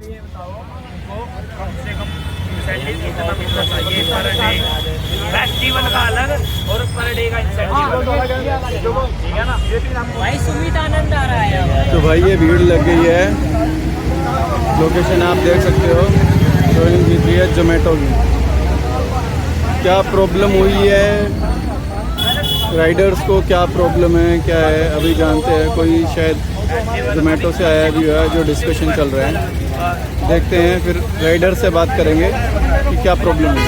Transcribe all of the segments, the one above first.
ये बताओ इनको कम से कम इंसेंटिव कितना मिलना चाहिए पर डे, फेस्टिवल का अलग और पर डे का इंसेंटिव, ठीक है ना भाई। सुमित आनंद आ रहा है। तो भाई ये भीड़ लग गई है, लोकेशन आप देख सकते हो, ज्वाइनिंग की थी है जोमेटो की। क्या प्रॉब्लम हुई है, राइडर्स को क्या प्रॉब्लम है, क्या है अभी जानते हैं। कोई शायद जोमेटो से आया भी है जो डिस्कशन चल रहा है, देखते हैं फिर राइडर से बात करेंगे कि क्या प्रॉब्लम है।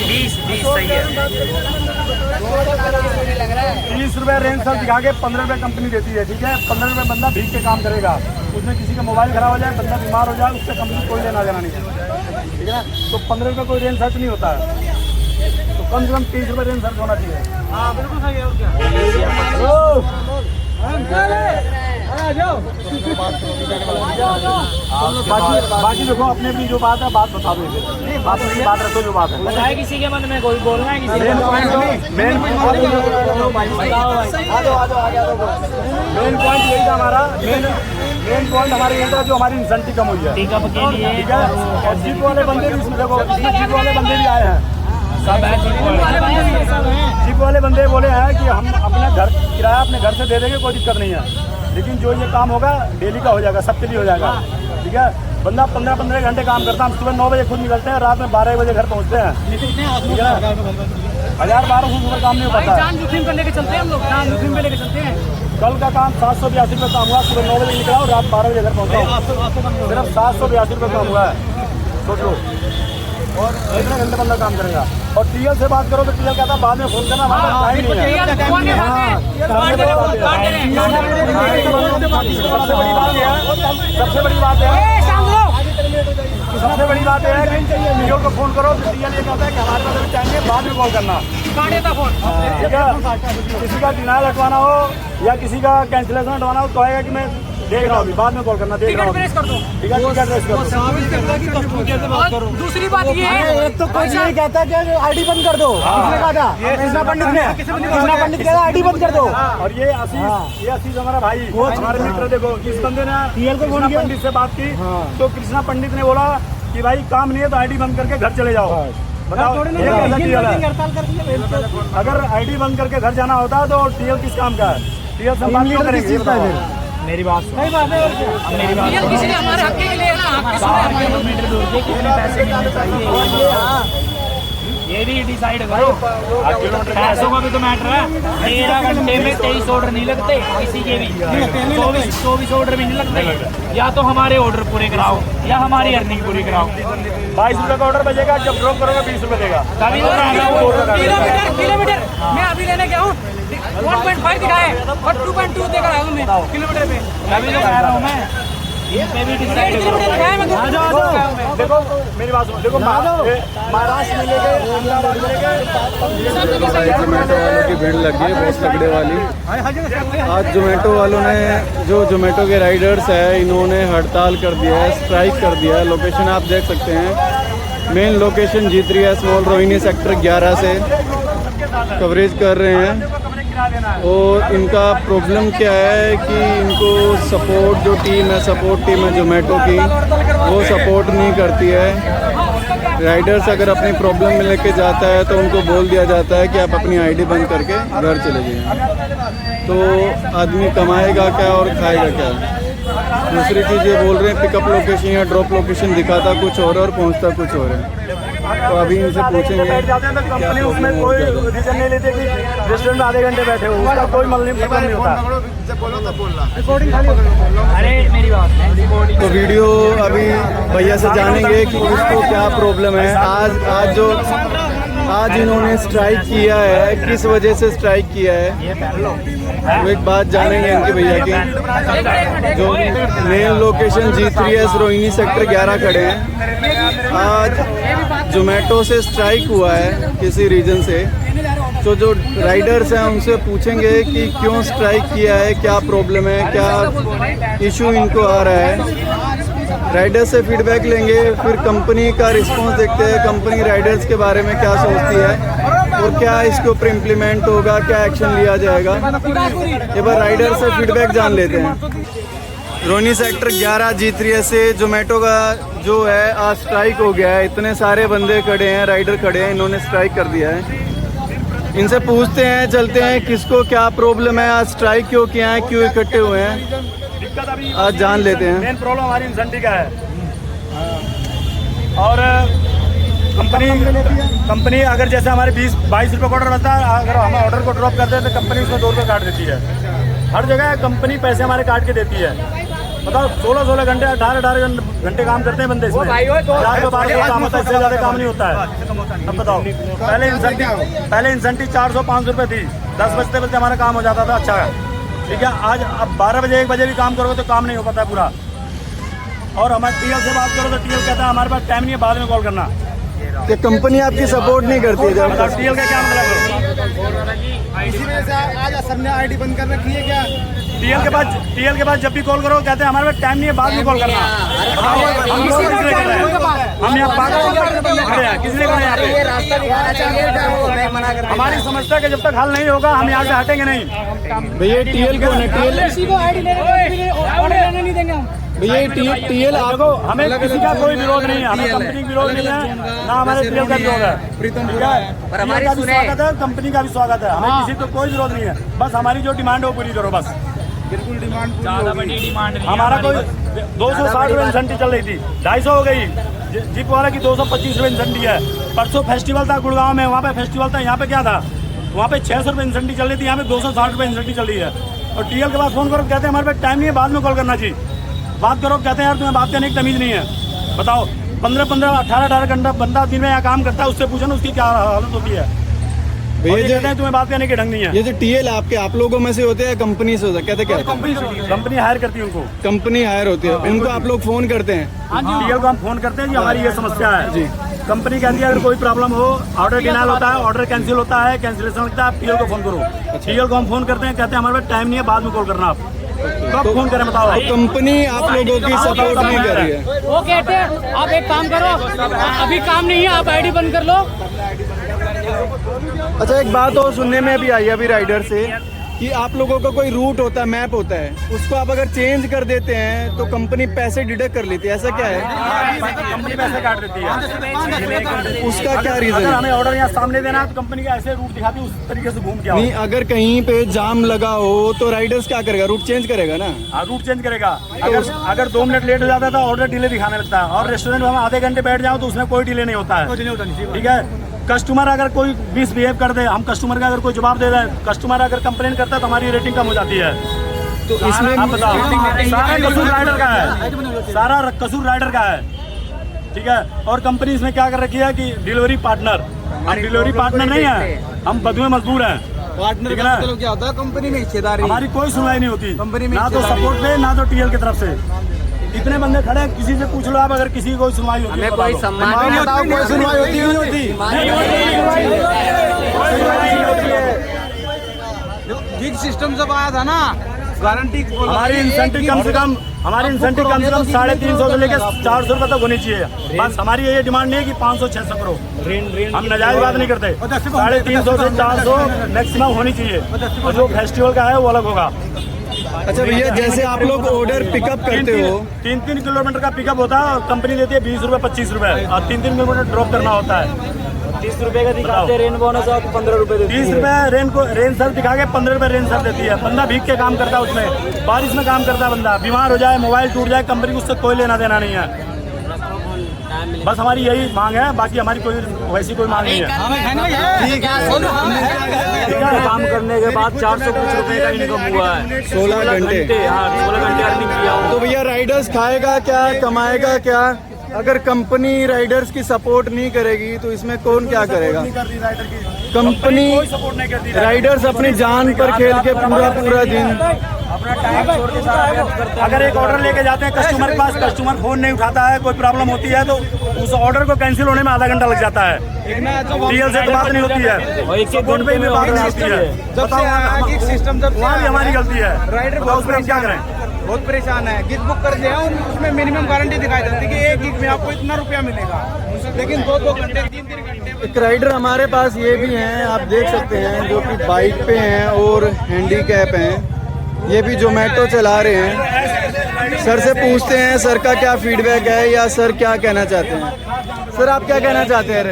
20 सही है। 30 रुपये रेंज सर दिखा के 15 रुपये कंपनी देती है, ठीक है। 15 रुपये बंदा भीग के काम करेगा, उसमें किसी का मोबाइल खराब हो जाए, बंदा बीमार हो जाए, उससे कंपनी कोई लेना देना नहीं है, ठीक है। तो 15 रुपये कोई रेंज सर्च नहीं होता है, तो कम से कम 30 रुपये रेंज सर्च होना चाहिए। हाँ बिल्कुल सही है। और क्या बाकी देखो अपने अपनी जो बात है बात बता दो, बात रखो जो बात है। किसी के मन में कोई बोलना है, किसी मेन पॉइंट यही था हमारा, मेन पॉइंट हमारा यही था जो हमारी इंसेंटिव कम हुई है, ठीक है। और जीप वाले बंदे भी इसमें देखो, जीप वाले बंदे भी आए हैं, जीप वाले बंदे बोले हैं कि हम अपना घर किराया अपने घर से दे देंगे, कोई दिक्कत नहीं है, लेकिन जो ये काम होगा डेली का हो जाएगा, सबके लिए हो जाएगा, ठीक है। बंदा 15-15 घंटे काम करता है, हम सुबह 9 बजे खुद निकलते हैं, रात में 12 बजे घर पहुँचते हैं, ठीक है। 1000-1200 ऊपर काम नहीं हो पाता। जान जोखिम पे लेके चलते हैं हम लोग, जान जोखिम पे लेके चलते हैं। कल का काम 782 रुपये काम हुआ, सुबह 9 बजे निकला और रात 12 बजे घर पहुँचा हूँ, सिर्फ 782 रुपये काम हुआ है, सोच लो। और कितने घंटे बंदा काम करेगा। और टीएल से बात करो तो टीएल कहता बाद में फोन करना, हमारे पास टाइम नहीं है। सबसे बड़ी बात है कि टीएल को फोन करो तो टीएल ये कहता है कि हमारे पास टाइम है, बाद में कॉल करना, ठीक है। किसी का डिनाइल हटवाना हो या किसी का कैंसिलेशन हटवाना हो तो आएगा कि मैं देख रहा हूँ, बाद में कॉल करना, देख रहा हूँ, ठीक है। दूसरी बात ये है, एक तो कोई नहीं कहता कि आईडी बंद कर दो, किसने कहा था? कृष्णा पंडित ने, कृष्णा पंडित कहता आईडी बंद कर दो। और ये आशीष हमारा भाई, हमारे मित्र, देखो इस बंदे ने कृष्णा पंडित से बात की, तो कृष्णा पंडित ने बोला कि भाई काम नहीं है तो आईडी बंद करके घर चले जाओ। बताओ अगर आईडी बंद करके घर जाना होता तो टीएल किस काम का है? टीएल संभाल क्यों करेंगे? मेरी बात सुनो, मेरी बात किसी ने हमारे हक के लिए किलोमीटर दूर के कितने पैसे मिलने चाहिए ये भी डिसाइड करो। पैसों का भी तो मैटर है। 13 घंटे में 23 ऑर्डर नहीं लगते किसी के भी, 24 ऑर्डर भी नहीं लगते। या तो हमारे ऑर्डर पूरे कराओ या हमारी अर्निंग पूरी कराओ। 22 रुपये का ऑर्डर बचेगा, जब ड्रॉप करोगे 20 रुपये देगा। तभी तो किलोमीटर मैं अभी लेने गया हूँ 1.5 दिखाए और 2.2 देखा रहा हूँ मैं किलोमीटर पे, तभी तो कह रहा हूँ मैं। देखो मेरी बात सुनो, देखो महाराष्ट्र में लेके अहमदाबाद में लेके जोमेटो वालों की भीड़ लग गई है बहुत तगड़े वाली। आज जोमेटो वालों ने, जो जोमेटो के राइडर्स है, इन्होंने हड़ताल कर दिया है, स्ट्राइक कर दिया है। लोकेशन आप देख सकते हैं, मेन लोकेशन जीत रही है, स्मॉल रोहिणी सेक्टर 11 से कवरेज कर रहे हैं। और इनका प्रॉब्लम क्या है कि इनको सपोर्ट जो टीम है, सपोर्ट टीम है जोमेटो की, वो सपोर्ट नहीं करती है। राइडर्स अगर अपनी प्रॉब्लम में लेके जाता है तो उनको बोल दिया जाता है कि आप अपनी आईडी बंद करके घर चले जाइए। तो आदमी कमाएगा क्या और खाएगा क्या? दूसरी चीज़ ये बोल रहे हैं पिकअप लोकेशन या ड्रॉप लोकेशन दिखाता कुछ और पहुंचता कुछ और है। तो अभी इनसे पूछेंगे कंपनी उसमें कोई डिसीजन नहीं लेती कि रेस्टोरेंट में आधे घंटे बैठे हो, उसका कोई मतलब नहीं होता। अरे मेरी बात तो वीडियो अभी भैया से जानेंगे कि उसको क्या प्रॉब्लम है। आज इन्होंने स्ट्राइक किया है, किस वजह से स्ट्राइक किया है वो एक बात जानेंगे इनके भैया की। जो मेन लोकेशन जीत रही है, रोहिणी सेक्टर 11 खड़े हैं। आज जोमेटो से स्ट्राइक हुआ है किसी रीजन से, तो जो राइडर्स हैं उनसे पूछेंगे कि क्यों स्ट्राइक किया है, क्या प्रॉब्लम है, क्या इशू इनको आ रहा है। राइडर्स से फीडबैक लेंगे, फिर कंपनी का रिस्पांस देखते हैं, कंपनी राइडर्स के बारे में क्या सोचती है, और क्या इसके ऊपर इम्प्लीमेंट होगा, क्या एक्शन लिया जाएगा, एक बार राइडर से फीडबैक जान लेते हैं। रोनी सेक्टर 11 G3 से जोमेटो का जो है आज स्ट्राइक हो गया है। इतने सारे बंदे खड़े हैं, राइडर खड़े हैं, इन्होंने स्ट्राइक कर दिया है। इनसे पूछते हैं, चलते हैं किसको क्या प्रॉब्लम है, आज स्ट्राइक क्यों किया है, क्यों इकट्ठे हुए हैं, दिक्कत अभी आज जान लेते हैं। मेन प्रॉब्लम हमारी इंसेंटिव का है। और कंपनी अगर जैसे हमारे 20-22 रुपये का ऑर्डर बनता है, अगर हम ऑर्डर को ड्रॉप करते हैं तो कंपनी उसमें 2 रुपये काट देती है। हर जगह कंपनी पैसे हमारे काट के देती है। बताओ 16 घंटे 18 घंटे काम करते हैं बंदे इसमें, 412 काम होता है, इससे ज़्यादा काम नहीं होता है। अब बताओ, पहले इंसेंटिव 400-500 रुपये थी, 10 बजते बजते हमारा काम हो जाता था। अच्छा ठीक है, आज अब 12 बजे 1 बजे भी काम करोगे तो काम नहीं हो पाता है पूरा। और हमारे टीएल से बात करो तो टीएल कहता है हमारे पास टाइम नहीं है, बाद में कॉल करना। कि कंपनी आपकी सपोर्ट नहीं करती है। जब टीएल का क्या मतलब है? इसी वजह से आज सबने आईडी बंद कर रखी है क्या? टीएल के पास जब भी कॉल करो कहते हैं हमारे पास टाइम नहीं है, बाद में कॉल करना। हम यहाँ पागल हैं, किस लिए खड़े हैं? रास्ता दिखाना चाहिए। हमारी समस्या का जब तक हल नहीं होगा हम यहाँ से हटेंगे नहीं। भैया टीएल कौन है? टीएल आपको हमें किसी का कोई विरोध नहीं है, हमें कंपनी का विरोध नहीं है, ना हमारे टीएल का विरोध है। पर हमारी स्वागत है, कंपनी का भी स्वागत है, हमें किसी को कोई विरोध नहीं है। बस हमारी जो डिमांड है वो पूरी करो बस। बिल्कुल डिमांड ज़्यादा बड़ी डिमांड नहीं है हमारा कोई हमारी। 260 रुपये इंसेंटिव चल रही थी, 250 हो गई। जीप वाला की 225 रुपये इंसेंटिव है। परसों फेस्टिवल था गुड़गांव में, वहाँ पे फेस्टिवल था, यहाँ पे क्या था? वहाँ पे 600 रुपये इंसेंटिव चल रही थी, यहाँ पे 260 रुपये इंसेंटिव चल रही है। और टीएल के पास फोन करो, कहते हैं हमारे पास टाइम नहीं है, बाद में कॉल करना चाहिए। बात करो, कहते हैं यार तुम्हें बात करने की तमीज़ नहीं है। बताओ 15-15, 18-18 घंटा बंदा दिन में यहाँ काम करता है, उससे पूछो ना उसकी क्या हालत होती है। भैया ये कहते हैं तुम्हें बात करने के ढंग नहीं है। ये जो टीएल आपके आप लोगों में से होते हैं, कंपनी से होता है, कहते क्या? कंपनी हायर करती है उनको, कंपनी हायर होती है, उनको आप लोग फोन करते हैं? टीएल को हम फोन करते हैं कि हमारी ये समस्या है जी। कंपनी कहती है अगर कोई प्रॉब्लम हो, ऑर्डर डिनाइल होता है, ऑर्डर कैंसिल होता है, कैंसिलेशन लगता है, आप टीएल को फोन करो। टीएल को हम फोन करते हैं, कहते हैं हमारे पास टाइम नहीं है, बाद में कॉल करना। आप कब फोन करें बताओ? कंपनी आप लोगों की सपोर्ट नहीं कर रही है। वो कहते हैं आप एक काम करो, अभी काम नहीं है, आप आईडी बंद कर लो। अच्छा, एक बात और सुनने में भी आई अभी राइडर से कि आप लोगों का कोई रूट होता है, मैप होता है, उसको आप अगर चेंज कर देते हैं तो कंपनी पैसे डिडक्ट कर लेती है, ऐसा क्या है? कंपनी पैसे काट देती है। उसका क्या रीजन अगर है? हमें ऑर्डर यहाँ सामने देना है तो कंपनी का ऐसे रूट दिखाती है, उस तरीके से घूम के आओ। नहीं, अगर कहीं पे जाम लगा हो तो राइडर्स क्या करेगा? रूट चेंज करेगा ना। हाँ, रूट चेंज करेगा। अगर 2 मिनट लेट हो जाता है तो ऑर्डर डिले दिखाने लगता है। और रेस्टोरेंट में हम आधे घंटे बैठ जाओ तो उसमें कोई डिले नहीं होता है। ठीक है, कस्टमर अगर कोई मिसबिहेव कर दे, हम कस्टमर का अगर कोई जवाब दे दें, कस्टमर अगर कंप्लेन करता है तो हमारी रेटिंग कम हो जाती है। तो इसमें आप बताओ, सारा कसूर राइडर का है, सारा कसूर राइडर का है। ठीक है, और कंपनी इसमें क्या कर रखी है कि डिलीवरी पार्टनर, हम डिलीवरी पार्टनर नहीं है, हम बदुए मजदूर हैं। पार्टनर का मतलब क्या होता है? कंपनी में हिस्सेदारी। हमारी कोई सुनवाई नहीं होती, कंपनी में ना तो सपोर्ट पे ना तो टीएल की तरफ से। इतने बंदे खड़े हैं, किसी से पूछ लो आप, अगर किसी की कोई सुनवाई होती है? कोई सम्मान नहीं होता, कोई सुनवाई होती नहीं होती। गिग सिस्टम जब आया था ना, गारंटी हमारी इंसेंटिव कम से कम 350 से लेकर 400 रुपये तक होनी चाहिए। बस हमारी ये डिमांड नहीं है कि 500-600 करो, हम नाजायज बात नहीं करते। 350 से 400 मैक्सिमम होनी चाहिए। और जो फेस्टिवल का है वो अलग होगा। अच्छा भैया, जैसे आप लोग ऑर्डर पिकअप करते हो, 3-3 किलोमीटर का पिकअप होता है और कंपनी देती है 20 रुपये 25 रुपये, और 3-3 किलोमीटर ड्रॉप करना होता है। 30 रुपए का दिखाते हैं, रेन बोनस आपको 15 रुपए देती है। 30 रुपये रेन सर दिखा के 15 रुपये रेन सर देती है। बंदा भीग के काम करता है, उसमें बारिश में काम करता है, बंदा बीमार हो जाए, मोबाइल टूट जाए, कंपनी को उससे कोई लेना देना नहीं है। बस हमारी यही मांग है, बाकी हमारी कोई वैसी कोई मांग नहीं है। काम करने के बाद 400 कुछ रुपए का इनकम हुआ है। 16 घंटे। हाँ, 16 घंटे अर्निंग किया हूँ। तो भैया राइडर्स खाएगा क्या, कमाएगा क्या? अगर कंपनी राइडर्स की सपोर्ट नहीं करेगी तो इसमें कौन क्या करेगा? कंपनी सपोर्ट नहीं करती। राइडर्स अपनी जान पर खेल के पूरा दिन अपना टाइम छोड़ के सारा व्यस्त करते हैं। अगर एक ऑर्डर लेके जाते हैं कस्टमर के पास, कस्टमर फोन नहीं उठाता है, कोई प्रॉब्लम होती है तो उस ऑर्डर को कैंसिल होने में आधा घंटा लग जाता है। टीएल से तो बात नहीं होती है, और एक फोन पे भी बात नहीं होती है। गिग सिस्टम जब वहाँ भी हमारी गलती है। राइडर बताओ उसमें हम क्या करें? बहुत परेशान है। गिग बुक कर दिया, उसमें मिनिमम गारंटी दिखाई जाती है कि एक गिग में आपको इतना रुपया मिलेगा, लेकिन 2-2 घंटे 3-3 घंटे एक राइडर हमारे पास ये भी हैं, आप देख सकते हैं, जो कि बाइक पे हैं और हैंडीकैप हैं। ये भी जोमेटो चला रहे हैं। सर से पूछते हैं सर का क्या फीडबैक है या सर क्या कहना चाहते हैं। सर आप क्या कहना चाहते हैं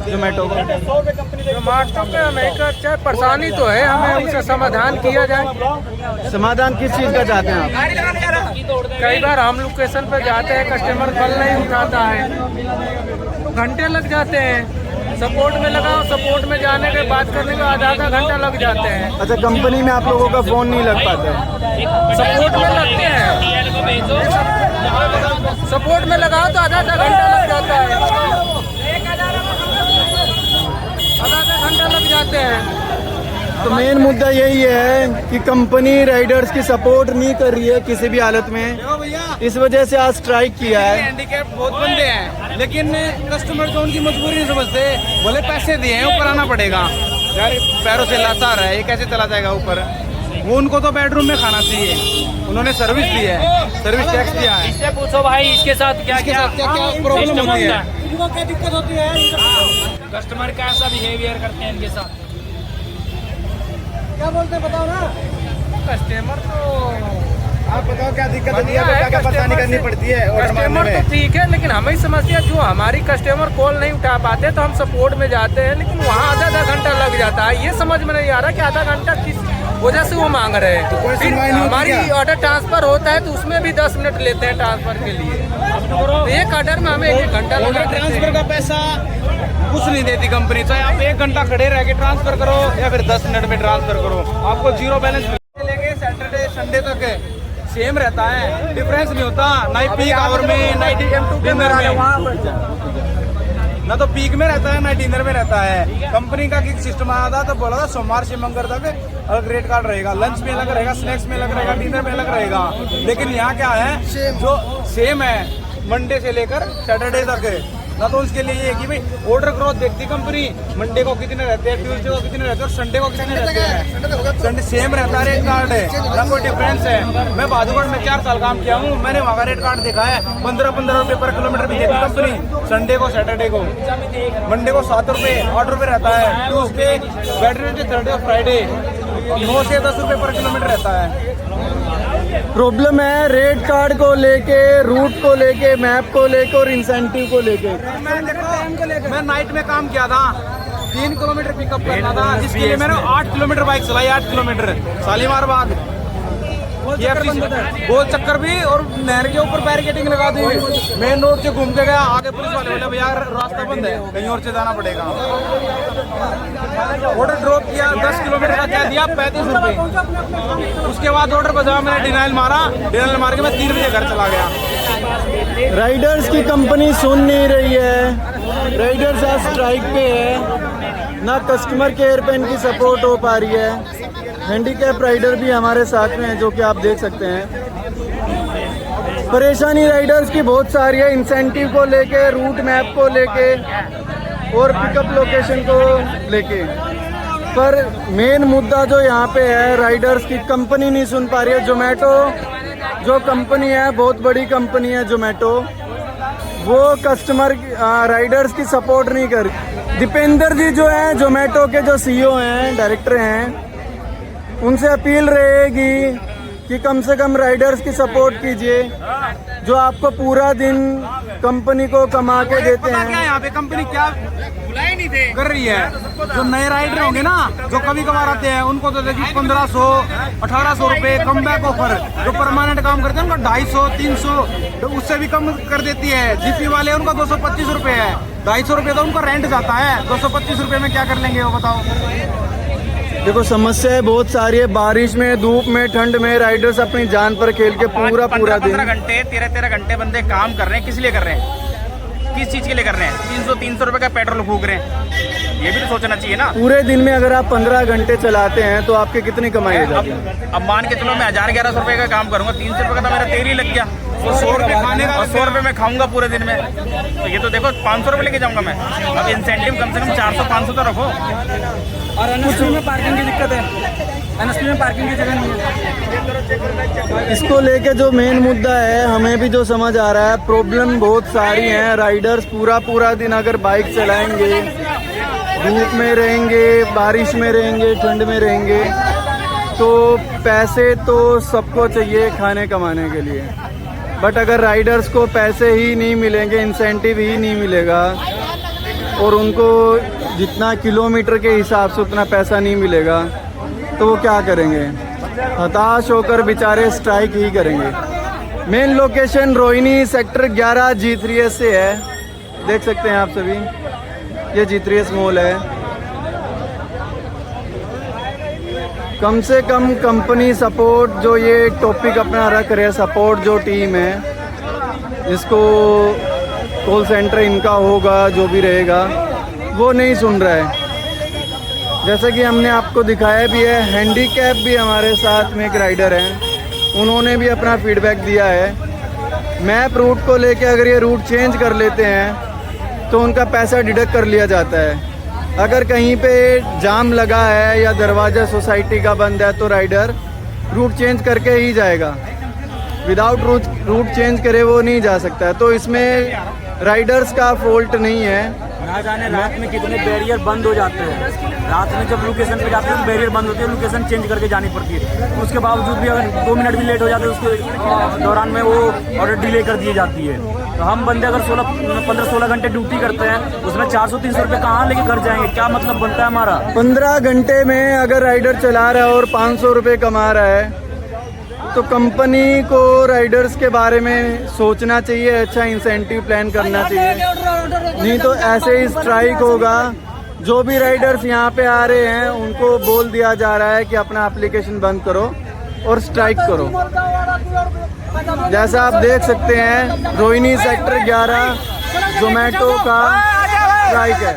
जोमेटो को? जोमेटो पे हमें का अच्छा परेशानी तो है, हमें उसका समाधान किया जाए। समाधान किस चीज़ का चाहते हैं आप? कई बार हम लोकेशन पे जाते हैं, कस्टमर कॉल नहीं उठाता है, घंटे लग जाते हैं। सपोर्ट में लगाओ, सपोर्ट में जाने के बात करने में आधा घंटा लग जाते हैं। अच्छा, कंपनी में आप लोगों का फ़ोन नहीं लग पाता है? सपोर्ट में लगते हैं, सपोर्ट में लगाओ तो आधा घंटा लग जाता है, आधा घंटा लग जाते हैं। तो मेन मुद्दा यही है कि कंपनी राइडर्स की सपोर्ट नहीं कर रही है किसी भी हालत में। इस वजह से आज स्ट्राइक किया है। हैंडीकैप बहुत बंदे हैं, लेकिन कस्टमर तो उनकी मजबूरी नहीं समझते। बोले पैसे दिए हैं, ऊपर आना पड़ेगा यार, पैरों से लाता रहा है, ये कैसे चला जाएगा ऊपर। वो उनको तो बेडरूम में खाना चाहिए, उन्होंने सर्विस दी है, सर्विस टैक्स दिया है। इससे पूछो भाई इसके साथ क्या क्या प्रॉब्लम होती है, इनको क्या दिक्कत होती है? कस्टमर कैसा बिहेवियर करते हैं इनके साथ। क्या बोलते हैं बताओ ना। कस्टमर तो आप बताओ क्या दिक्कत होती है, क्या क्या परेशानी करनी पड़ती है ऑर्डर मारने कस्टमर तो में। ठीक है, लेकिन हमें समझते हैं जो हमारी कस्टमर कॉल नहीं उठा पाते तो हम सपोर्ट में जाते हैं, लेकिन वहाँ आधा घंटा लग जाता है। ये समझ में नहीं आ रहा कि आधा घंटा किस वजह से वो मांग रहे हैं। कोई फिर सुनवाई नहीं होती हमारी क्या? ऑर्डर ट्रांसफर होता है तो उसमें भी 10 मिनट लेते हैं ट्रांसफर के लिए। तो एक ऑर्डर में हमें 1 घंटा लगा देते हैं। ट्रांसफर का पैसा कुछ नहीं देती कंपनी, चाहे आप 1 घंटा खड़े रह के ट्रांसफर करो या फिर 10 मिनट में ट्रांसफर करो, आपको जीरो बैलेंस मिलेंगे। सैटरडे संडे तक सेम रहता है, डिफरेंस नहीं होता, ना ही पीक आवर में ना ही डिनर में, ना तो पीक में रहता है ना डिनर में रहता है। कंपनी का सिस्टम आया था तो बोला था सोमवार से मंगल तक अलग रेट कार्ड रहेगा, लंच में अलग रहेगा, स्नैक्स में अलग रहेगा, डिनर में अलग रहेगा। लेकिन यहाँ क्या है, जो सेम है मंडे से लेकर सैटरडे तक। ना तो उसके लिए ये कि भाई ऑर्डर ग्रोथ देखती कंपनी, मंडे को कितने रहते हैं, ट्यूसडे को कितने रहते हैं और संडे को कितने रहते हैं। संडे सेम रहता है, रेट कार्ड है, ना कोई डिफरेंस है। मैं बादुगढ़ में 4 साल काम किया हूँ, मैंने वहाँ का रेट कार्ड देखा है, 15-15 रुपये पर किलोमीटर भी देती कंपनी। संडे को सैटरडे को, मंडे को 7 रुपये 8 रुपये रहता है, ट्यूसडे वेडनेसडे थर्सडे और फ्राइडे 9 से 10 रुपये पर किलोमीटर रहता है। प्रॉब्लम है रेट कार्ड को लेके, रूट को लेके, मैप को लेके और इंसेंटिव को लेके। मैं नाइट में काम किया था, 3 किलोमीटर पिकअप करना था, जिसके लिए मैंने 8 किलोमीटर बाइक चलाई, 8 किलोमीटर शालीमार बाग गोल चक्कर भी, और नहर के ऊपर बैरिकेडिंग लगा दी। मेन रोड से घूम के गया, आगे पुलिस वाले बोले भैया रास्ता बंद है, कहीं और से जाना पड़ेगा। ऑर्डर ड्रॉप किया, 10 किलोमीटर का क्या दिया, 35 रुपये। उसके बाद ऑर्डर बजा, मैंने डिनाइल मारा, डिनाइल मार के मैं 3 बजे घर चला गया। राइडर्स की कंपनी सुन नहीं रही है, राइडर्स आज स्ट्राइक पे है, ना कस्टमर केयर पे इनकी सपोर्ट हो पा रही है। हैंडीकैप राइडर भी हमारे साथ में हैं, जो कि आप देख सकते हैं। परेशानी राइडर्स की बहुत सारी है, इंसेंटिव को लेके, रूट मैप को लेके और पिकअप लोकेशन को लेके। पर मेन मुद्दा जो यहाँ पे है, राइडर्स की कंपनी नहीं सुन पा रही है। जोमेटो जो कंपनी है, बहुत बड़ी कंपनी है जोमेटो, वो कस्टमर राइडर्स की सपोर्ट नहीं कर रही। दीपेंद्र जी जो हैं जोमेटो के जो सीईओ हैं, डायरेक्टर हैं, उनसे अपील रहेगी कि कम से कम राइडर्स की सपोर्ट कीजिए, जो आपको पूरा दिन कंपनी को कमा के देते क्या हैं। यहाँ पे कंपनी क्या कर रही है, जो नए राइडर होंगे ना, जो कभी कभार आते हैं, उनको तो देखिए 1500-1800 रुपये कम बैक ऑफर। जो परमानेंट काम करते हैं उनको 250-300, तो उससे भी कम कर देती है। जीपी वाले उनको 225 रुपये है, 250 रुपये तो उनको रेंट जाता है, 225 रुपये में क्या कर लेंगे वो बताओ। देखो समस्याएं बहुत सारी है, बारिश में, धूप में, ठंड में राइडर्स अपनी जान पर खेल के पूरा दिन 15 घंटे 13 घंटे बंदे काम कर रहे हैं। किस लिए कर रहे हैं, किस चीज के लिए कर रहे हैं? 300 रुपए का पेट्रोल फूक रहे हैं, ये भी तो सोचना चाहिए ना। पूरे दिन में अगर आप 15 घंटे चलाते हैं तो आपकी कितनी कमाई हो जाती है? अब मान के चलो मैं 1000-1100 रुपए का काम करूंगा, 300 रुपए का तो मेरा तेल ही लग गया, तो 100 रुपये खाने का और 100 रुपए मैं खाऊंगा पूरे दिन में, तो ये तो देखो 500 रुपए लेके जाऊंगा मैं। अब इंसेंटिव कम से कम 400-500 तो रखो। और एनएसपी में पार्किंग की दिक्कत है, एनएसपी में पार्किंग की जगह नहीं है। इसको लेके जो मेन मुद्दा है, हमें भी जो समझ आ रहा है, प्रॉब्लम बहुत सारी हैं। राइडर्स पूरा दिन अगर बाइक चलाएंगे, धूप में रहेंगे, बारिश में रहेंगे, ठंड में रहेंगे, तो पैसे तो सबको चाहिए खाने कमाने के लिए। बट अगर राइडर्स को पैसे ही नहीं मिलेंगे, इंसेंटिव ही नहीं मिलेगा, और उनको जितना किलोमीटर के हिसाब से उतना पैसा नहीं मिलेगा, तो वो क्या करेंगे? हताश होकर बेचारे स्ट्राइक ही करेंगे। Main location Rohini sector 11 G3S से है, देख सकते हैं आप सभी, ये G3S मॉल है। कम से कम कंपनी सपोर्ट जो ये टॉपिक अपना रख रहे, सपोर्ट जो टीम है, जिसको कॉल सेंटर इनका होगा, जो भी रहेगा, वो नहीं सुन रहा है। जैसा कि हमने आपको दिखाया भी है, हैंडीकैप भी हमारे साथ में एक राइडर हैं, उन्होंने भी अपना फीडबैक दिया है। मैप रूट को लेके अगर ये रूट चेंज कर लेते हैं तो उनका पैसा डिडक्ट कर लिया जाता है। अगर कहीं पे जाम लगा है या दरवाज़ा सोसाइटी का बंद है तो राइडर रूट चेंज करके ही जाएगा, विदाउट रूट चेंज करे वो नहीं जा सकता। तो इसमें राइडर्स का फॉल्ट नहीं है। ना जाने रात में कितने बैरियर बंद हो जाते हैं। रात में जब लोकेशन पे जाते हैं तो बैरियर बंद होते हैं, लोकेशन चेंज करके जानी पड़ती है। उसके बावजूद भी अगर 2 मिनट भी लेट हो जाते हैं, उसके दौरान में वो ऑर्डर डिले कर दी जाती है। तो हम बंदे अगर 15-16 घंटे ड्यूटी करते हैं, उसमें 400-300 रुपये कहाँ लेके घर जाएंगे? क्या मतलब बनता है हमारा? 15 घंटे में अगर राइडर चला रहा है और 500 रुपये कमा रहा है, तो कंपनी को राइडर्स के बारे में सोचना चाहिए, अच्छा इंसेंटिव प्लान करना चाहिए, नहीं तो ऐसे ही स्ट्राइक होगा। जो भी राइडर्स यहाँ पे आ रहे हैं उनको बोल दिया जा रहा है कि अपना एप्लीकेशन बंद करो और स्ट्राइक करो। जैसा आप देख सकते हैं, रोहिणी सेक्टर 11 जोमेटो का स्ट्राइक है।